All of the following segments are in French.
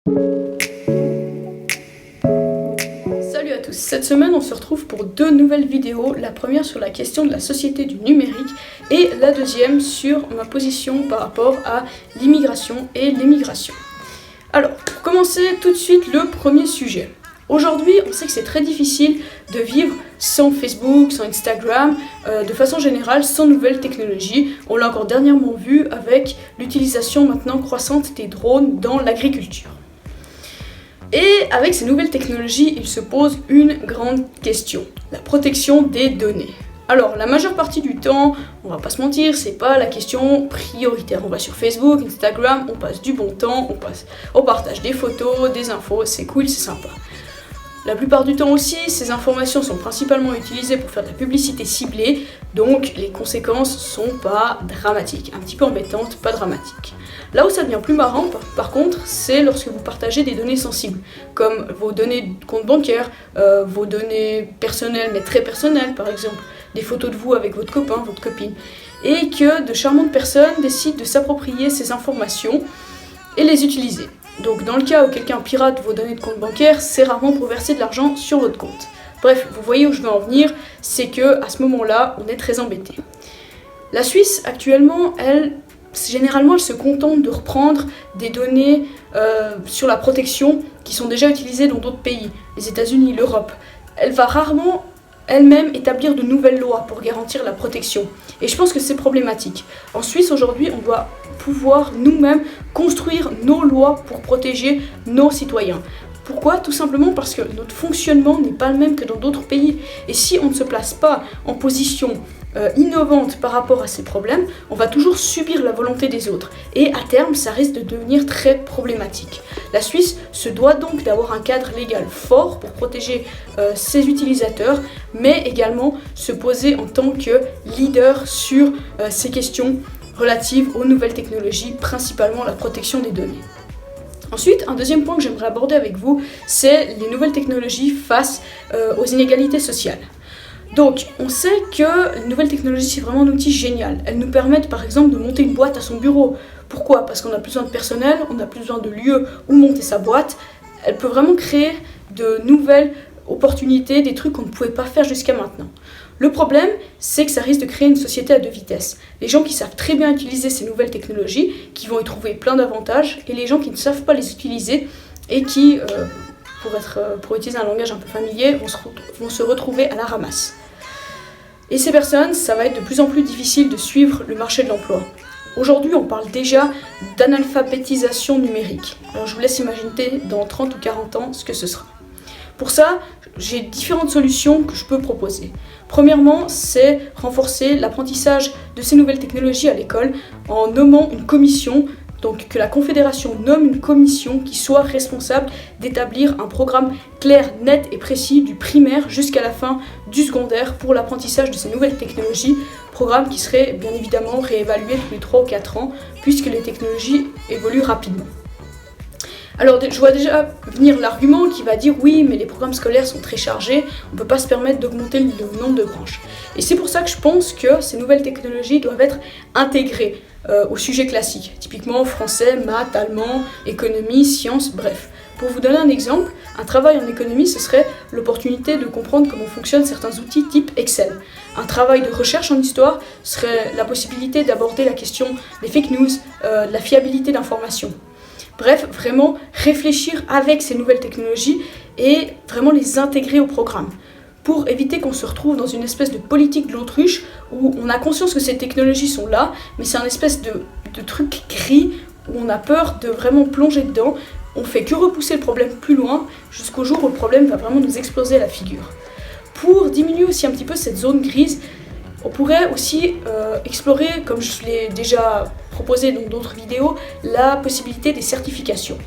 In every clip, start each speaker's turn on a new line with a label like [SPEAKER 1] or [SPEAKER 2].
[SPEAKER 1] Salut à tous, cette semaine on se retrouve pour deux nouvelles vidéos, la première sur la question de la société du numérique et la deuxième sur ma position par rapport à l'immigration et l'émigration. Alors, pour commencer tout de suite le premier sujet. Aujourd'hui, on sait que c'est très difficile de vivre sans Facebook, sans Instagram, de façon générale, sans nouvelles technologies. On l'a encore dernièrement vu avec l'utilisation maintenant croissante des drones dans l'agriculture. Et avec ces nouvelles technologies, il se pose une grande question, la protection des données. Alors, la majeure partie du temps, on va pas se mentir, c'est pas la question prioritaire. On va sur Facebook, Instagram, on passe du bon temps, on partage des photos, des infos, c'est cool, c'est sympa. La plupart du temps aussi, ces informations sont principalement utilisées pour faire de la publicité ciblée, donc les conséquences sont pas dramatiques, un petit peu embêtantes, pas dramatiques. Là où ça devient plus marrant, par contre, c'est lorsque vous partagez des données sensibles, comme vos données de compte bancaire, vos données personnelles, mais très personnelles, par exemple, des photos de vous avec votre copain, votre copine, et que de charmantes personnes décident de s'approprier ces informations et les utiliser. Donc dans le cas où quelqu'un pirate vos données de compte bancaire, c'est rarement pour verser de l'argent sur votre compte. Bref, vous voyez où je veux en venir, c'est que à ce moment-là, on est très embêté. La Suisse, actuellement, elle se contente de reprendre des données sur la protection qui sont déjà utilisées dans d'autres pays, les États-Unis, l'Europe. Elle va rarement elle-même établir de nouvelles lois pour garantir la protection. Et je pense que c'est problématique. En Suisse, aujourd'hui, on doit pouvoir nous-mêmes construire nos lois pour protéger nos citoyens. Pourquoi ? Tout simplement parce que notre fonctionnement n'est pas le même que dans d'autres pays. Et si on ne se place pas en position innovante par rapport à ces problèmes, on va toujours subir la volonté des autres. Et à terme, ça risque de devenir très problématique. La Suisse se doit donc d'avoir un cadre légal fort pour protéger ses utilisateurs, mais également se poser en tant que leader sur ces questions relatives aux nouvelles technologies, principalement la protection des données. Ensuite, un deuxième point que j'aimerais aborder avec vous, c'est les nouvelles technologies face aux inégalités sociales. Donc, on sait que les nouvelles technologies, c'est vraiment un outil génial. Elles nous permettent, par exemple, de monter une boîte à son bureau. Pourquoi ? Parce qu'on a plus besoin de personnel, on a plus besoin de lieux où monter sa boîte. Elle peut vraiment créer de nouvelles opportunités, des trucs qu'on ne pouvait pas faire jusqu'à maintenant. Le problème, c'est que ça risque de créer une société à deux vitesses. Les gens qui savent très bien utiliser ces nouvelles technologies, qui vont y trouver plein d'avantages, et les gens qui ne savent pas les utiliser et qui, pour utiliser un langage un peu familier, vont se retrouver à la ramasse. Et ces personnes, ça va être de plus en plus difficile de suivre le marché de l'emploi. Aujourd'hui, on parle déjà d'analphabétisation numérique. Alors je vous laisse imaginer dans 30 ou 40 ans ce que ce sera. Pour ça, j'ai différentes solutions que je peux proposer. Premièrement, c'est renforcer l'apprentissage de ces nouvelles technologies à l'école en nommant une commission, donc que la Confédération nomme une commission qui soit responsable d'établir un programme clair, net et précis du primaire jusqu'à la fin du secondaire pour l'apprentissage de ces nouvelles technologies, programme qui serait bien évidemment réévalué tous les 3 ou 4 ans puisque les technologies évoluent rapidement. Alors je vois déjà venir l'argument qui va dire oui mais les programmes scolaires sont très chargés, on ne peut pas se permettre d'augmenter le nombre de branches. Et c'est pour ça que je pense que ces nouvelles technologies doivent être intégrées au sujet classique, typiquement français, maths, allemand, économie, sciences, bref. Pour vous donner un exemple, un travail en économie, ce serait l'opportunité de comprendre comment fonctionnent certains outils type Excel. Un travail de recherche en histoire serait la possibilité d'aborder la question des fake news, de la fiabilité d'informations. Bref, vraiment réfléchir avec ces nouvelles technologies et vraiment les intégrer au programme pour éviter qu'on se retrouve dans une espèce de politique de l'autruche où on a conscience que ces technologies sont là, mais c'est un espèce de truc gris où on a peur de vraiment plonger dedans. On fait que repousser le problème plus loin jusqu'au jour où le problème va vraiment nous exploser à la figure. Pour diminuer aussi un petit peu cette zone grise, on pourrait aussi explorer, comme je l'ai déjà proposé dans d'autres vidéos, la possibilité des certifications.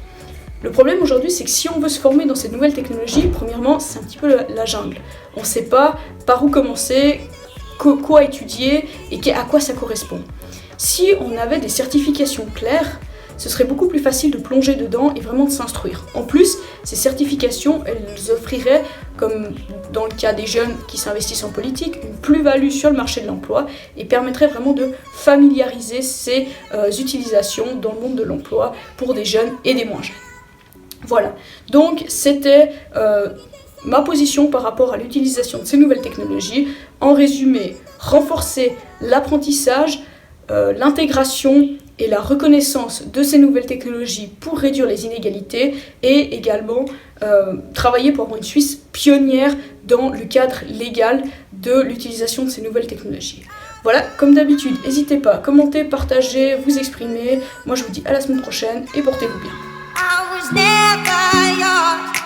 [SPEAKER 1] Le problème aujourd'hui, c'est que si on veut se former dans ces nouvelles technologies, premièrement, c'est un petit peu la jungle. On ne sait pas par où commencer, quoi étudier et à quoi ça correspond. Si on avait des certifications claires, ce serait beaucoup plus facile de plonger dedans et vraiment de s'instruire. En plus, ces certifications, elles offriraient, comme dans le cas des jeunes qui s'investissent en politique, une plus-value sur le marché de l'emploi et permettraient vraiment de familiariser ces utilisations dans le monde de l'emploi pour des jeunes et des moins jeunes. Voilà, donc c'était ma position par rapport à l'utilisation de ces nouvelles technologies. En résumé, renforcer l'apprentissage, l'intégration et la reconnaissance de ces nouvelles technologies pour réduire les inégalités et également travailler pour avoir une Suisse pionnière dans le cadre légal de l'utilisation de ces nouvelles technologies. Voilà, comme d'habitude, n'hésitez pas à commenter, partager, vous exprimer. Moi je vous dis à la semaine prochaine et portez-vous bien. I was never yours.